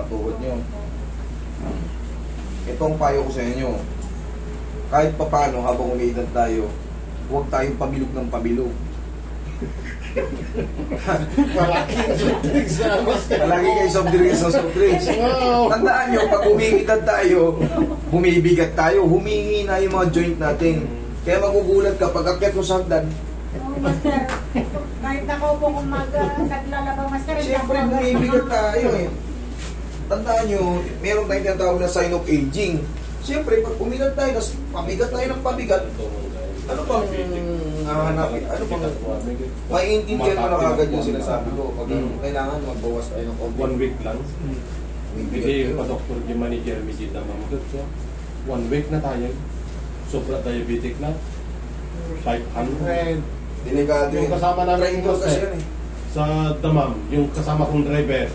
tuhod nyo. Ito ang payo ko sa inyo. Kahit papano habang umiidad tayo, huwag tayong pabilog ng pabilog. Palagi kayo soft drinks sa soft drinks. Tandaan nyo, pag umiidad tayo, bumibigat tayo, humihina yung mga joint natin. Kaya magugulat ka, pag akyat mo sa hagdan, Master, kahit ako po kung naglalabang master, siyempre bumibigat tayo eh. Tandaan nyo, meron tayong tinatawag na sign of aging. Siyempre, pag umiidad tayo, tapos pabigat tayo ng pabigat, ano pang hahanapin? Ano pang maiintindihan mo na kagad yung sinasabi ko? Pag kailangan magbawas tayo ng konti. 1 week lang. Hindi pa doktor yung manager misita mamutot siya. 1 week na tayo. Sobra diabetic na. 500. Delikado Yung kasama namin trainer kasi yan eh. sa damam, yung kasama kong driver,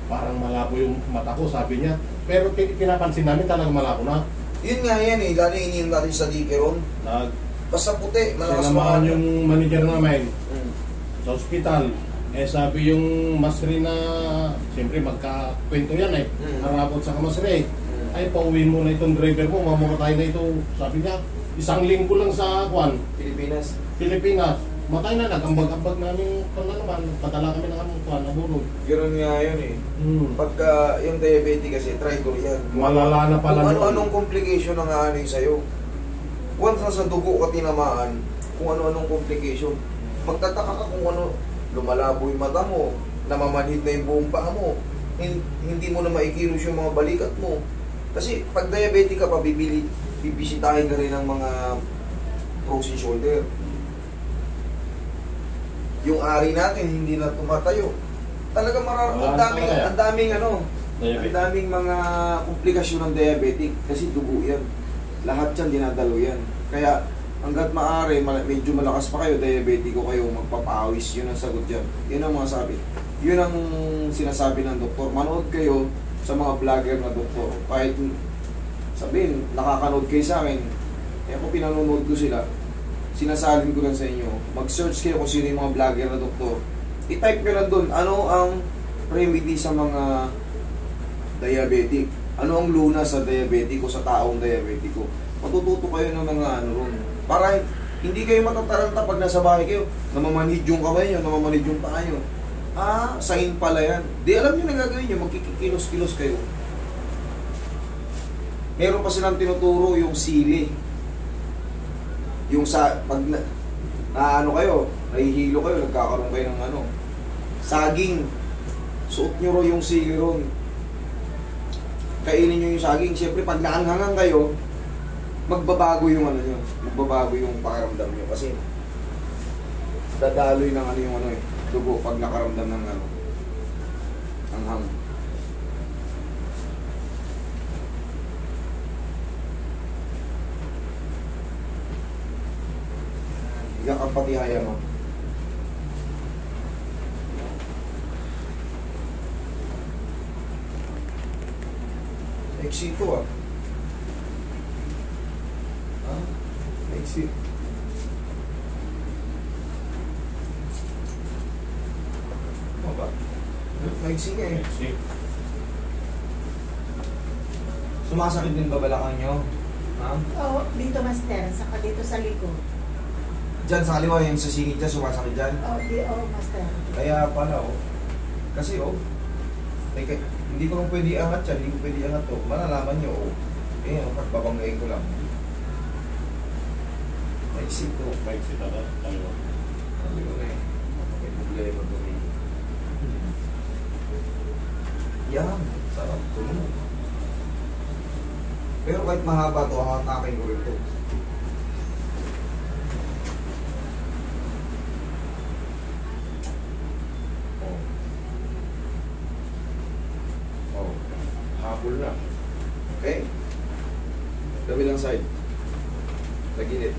parang malabo yung mata ko, sabi niya. Pero pinapansin namin talagang malabo na. Yun nga yan eh, lalo ininom natin sa dikeron. Basta puti, malakas Sinamahan yung manager namin Hmm. sa ospital. Eh sabi yung masri na, siyempre magkakwento yan eh, harapot sa kamasri. Ay pauwiin mo na itong driver mo, mamumatay na ito. Sabi niya, 1 linggo lang sa Pilipinas. Matay na, nagambag-ambag namin kung na naman, padala kami ng nabulog. Ganoon nga yun eh. Pagka yung diabetes kasi, trigor yan. Malala na pala. Kung ano-anong complication ang aanay sa'yo. Once na sa dugo ka tinamaan, kung ano-anong complication. Magtataka ka kung ano, lumalabo yung mata mo, namamanhid na yung buong paa mo, hindi mo na maikilos yung mga balikat mo. Kasi pag diabetic ka pa, bibisitahin ka rin ng mga frozen shoulder. Yung ari natin hindi na tumatayo. Talagang ang daming mga komplikasyon ng diabetic kasi dugo yan. Lahat yan dinadalo yan. Kaya hangga't maaari, medyo malakas pa kayo, diabetiko kayo, magpapawis, yun ang sagot dyan. Yun ang mga sabi. Yun ang sinasabi ng doktor. Manood kayo sa mga vlogger na doktor. Kahit sabihin, nakakanood kayo sa akin, eh ako pinanonood ko sila, sinasalin ko lang sa inyo, mag-search kayo kung sino yung mga vlogger na doktor. I-type nyo lang doon, ano ang remedy sa mga diabetic? Ano ang luna sa diabetiko, sa taong diabetiko? Matututo kayo ng mga ano ron. Para hindi kayo matataranta pag nasa bahay kayo, namamanhid yung kamay nyo, namamanhid yung paa nyo. Ah, sign pala yan. Di alam nyo na gagawin nyo, magkikilos-kilos kayo. Meron pa silang tinuturo yung sili. Yung pag ano kayo, nahihilo kayo, nagkakaroon kayo ng ano, saging. Suot nyo ro yung sili ron. Kainin nyo yung saging. Siyempre, pag naanghangan kayo, magbabago yung ano nyo. Magbabago yung pakiramdam nyo. Kasi, dadaloy ng ano yung ano eh, dugo pag nakaramdam ng ano, anghang. Higa ka pati haya mo. Exito ah. Ah, exit. Ano ba? Exit nga eh. Sumasakit din ba balakang nyo? Ha? Oo, dito master, saka dito sa likod. Diyan sa kaliwa, yung sa singit dyan, sumasakit dyan. Oo, master. Kaya pala, oh. Kasi, oh, hindi ko lang pwede angat yan, hindi ko pwede angat to. Malalaman nyo, oh. Eh, babanggain ko lang. Maiksi to. Maiksi talaga. Sabi ko na eh. May problema to eh. Yan, sarap to. Pero kahit mahaba to, hakakin ko rin to. Habol na. Okay? Kabilang side. Tagilid.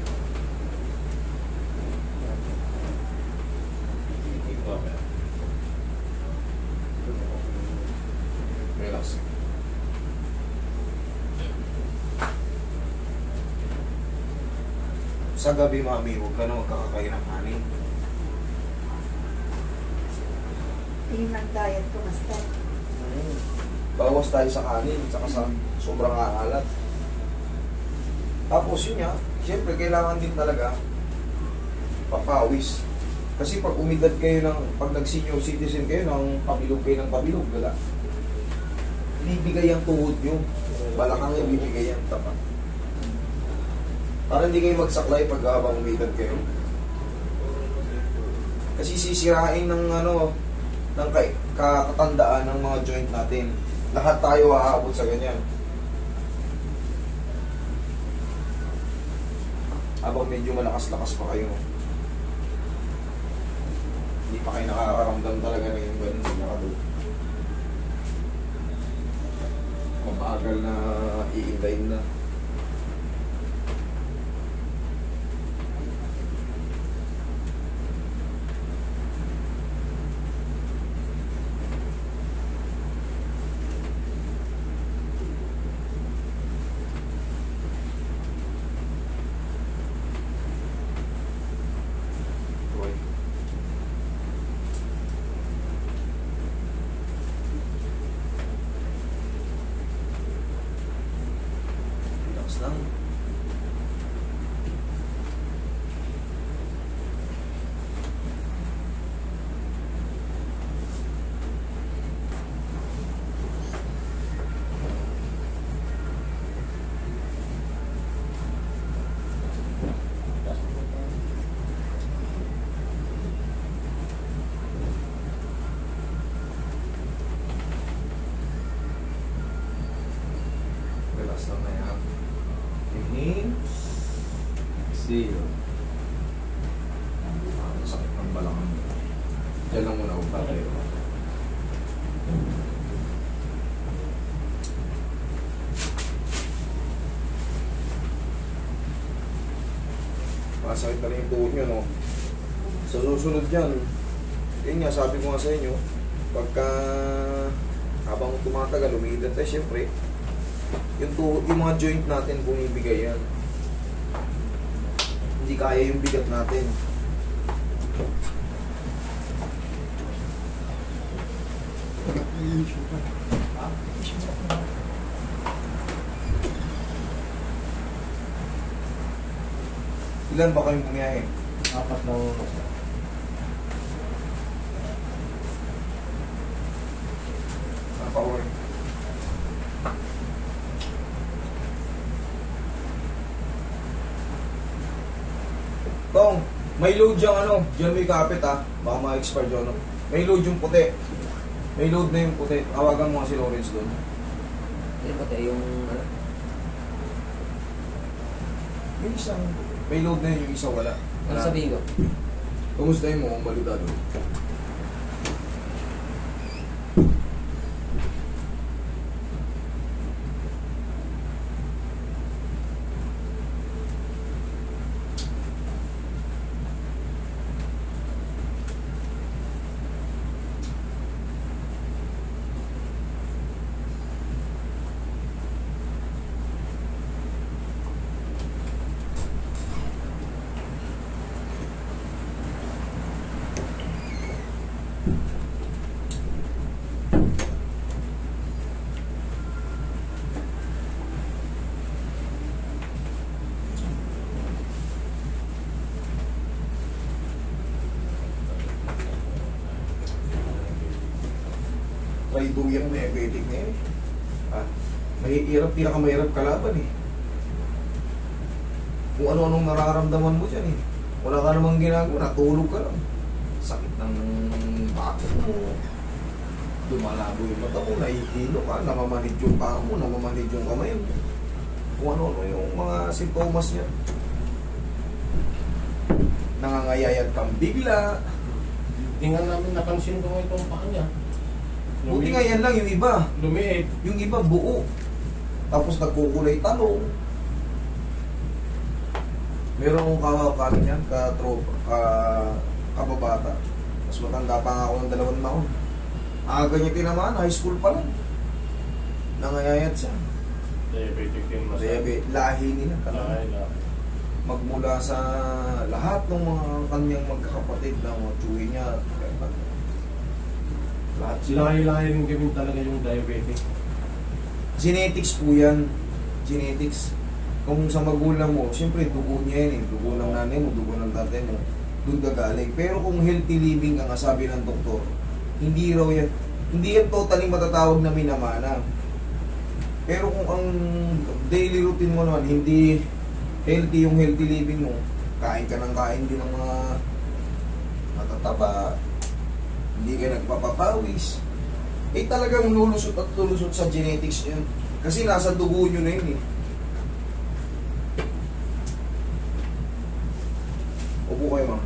Relax. Sa gabi, mami, huwag ka na magkakakain ng kanin. Yung diet ko, master. Bawas tayo sa kanin, saka sa sobrang aalat. Tapos yun nga, siyempre kailangan din talaga papawis. Kasi pag umidad kayo pag nag-senior citizen kayo, ng pabilog kayo ng pabilog, wala. Ibibigay ang tuhod nyo. Balakang ibibigay ang tapat. Para hindi kayo magsaklay pag habang umidad kayo. Kasi sisirain ng kakatandaan ng mga joint natin. Lahat tayo aabot sa ganyan. Habang medyo malakas-lakas pa kayo. Hindi pa kayo nakakaramdam talaga ng yung ganun nakadul. Mabagal na iindayin na. Lang. Relax lang na yan. Inhale. Exhale. Sakit ng balakang. Diyan lang muna upa tayo. Masakit na rin yung tuhod nyo, no? Sa susunod yan, yun nga, sabi ko nga sa inyo, pagka habang tumatagal, umiidad tayo, syempre, yung mga joint natin bumibigay yan. Hindi kaya yung bigat natin. Ilan ba kayong bumiyahe? 4 lang. Power. Tong, may load yung dyan may kapit baka ma-expire dyan, May load yung puti. May load na yung puti. Tawagan mo nga si Lawrence doon. Yung puti, yung May isang, may load na yun, yung isa wala. ano sabihin ko? Kumustahin mo kung baludado? Try doing diabetic na yun. Mahihirap, pinakamahirap kalaban Kung ano-anong nararamdaman mo dyan Wala ka namang ginagawa, natulog ka lang. Sakit ng bato mo. Dumalabo yung mata mo, nahihilo ka, namamanid yung paa mo, namamanid yung kamay mo. Kung ano-ano yung mga sintomas niya. Nangangayayat kang bigla. Tingnan namin, napansin ko itong paa niya. Buti nga yan lang, yung iba. Lumiit. Yung iba buo. Tapos nagkukulay talong. Meron akong kakakanin yan, kababata. Mas matanda pa nga ako ng 2 taon. Aga niya tinamaan, high school pa lang. Nangayayat siya. Diabetic din mas. Lahi nila. Lahi. Magmula sa lahat ng mga kanyang magkakapatid na mga tsuwi niya. Lahat sila. Lahi-lahi rin gawin talaga yung diabetic. Genetics po yan. Genetics. Kung sa magulang mo, siyempre dugo niya yan eh. Dugo ng nanay mo, dugo ng tatay mo. Doon gagaling. Pero kung healthy living ang sabi ng doktor, hindi raw yan. Hindi yan totally matatawag na minamana. Pero kung ang daily routine mo naman, hindi healthy yung healthy living mo, kain ka ng kain din ng mga matataba, hindi ka nagpapapawis, eh talagang lulusot at lulusot sa genetics yun. Kasi nasa dugo nyo na yun eh. Upo kayo, ma'am.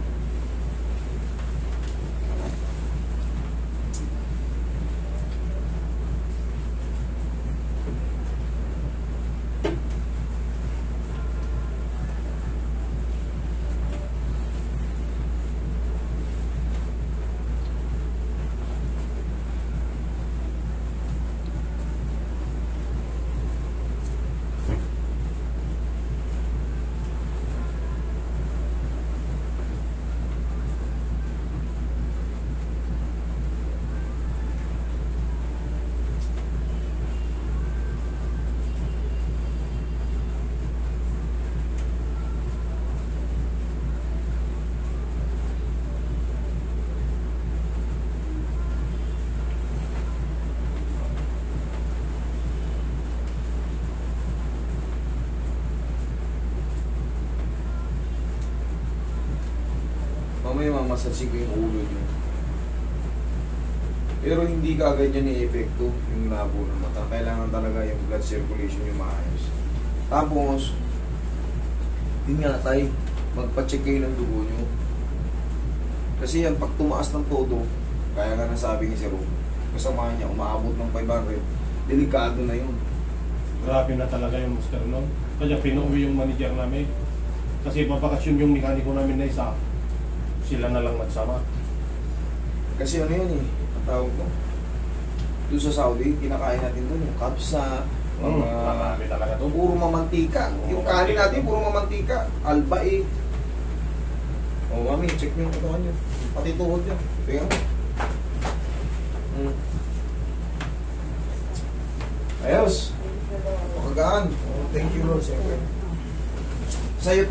Mamaya mamasasig ko yung ulo nyo. Pero hindi kagad yan i-epekto yung labo ng mata. Kailangan talaga yung blood circulation yung maayos. Tapos, yun nga tay, magpa-check kayo ng dugo nyo. Kasi yan, pag tumaas ng todo, kaya nga nasabi ni Sir Ron, kasama niya, umaabot ng 500, delikado na yun. Grabe na talaga yung master nun. Kaya pinuwi yung manager namin. Kasi papakasyon yung mekaniko namin na isa, sila na lang nagsama. Kasi ano yun eh, ang tawag ko. Doon sa Saudi, kinakain natin doon yung kapsa, Marami talaga to. puro mamantika. Yung kanin natin, puro mamantika. Albae. O mami, check nyo yung katawan nyo. Pati tuhod nyo. Tingnan mo. Ayos. Pakagaan. Thank you Lord. Sa'yo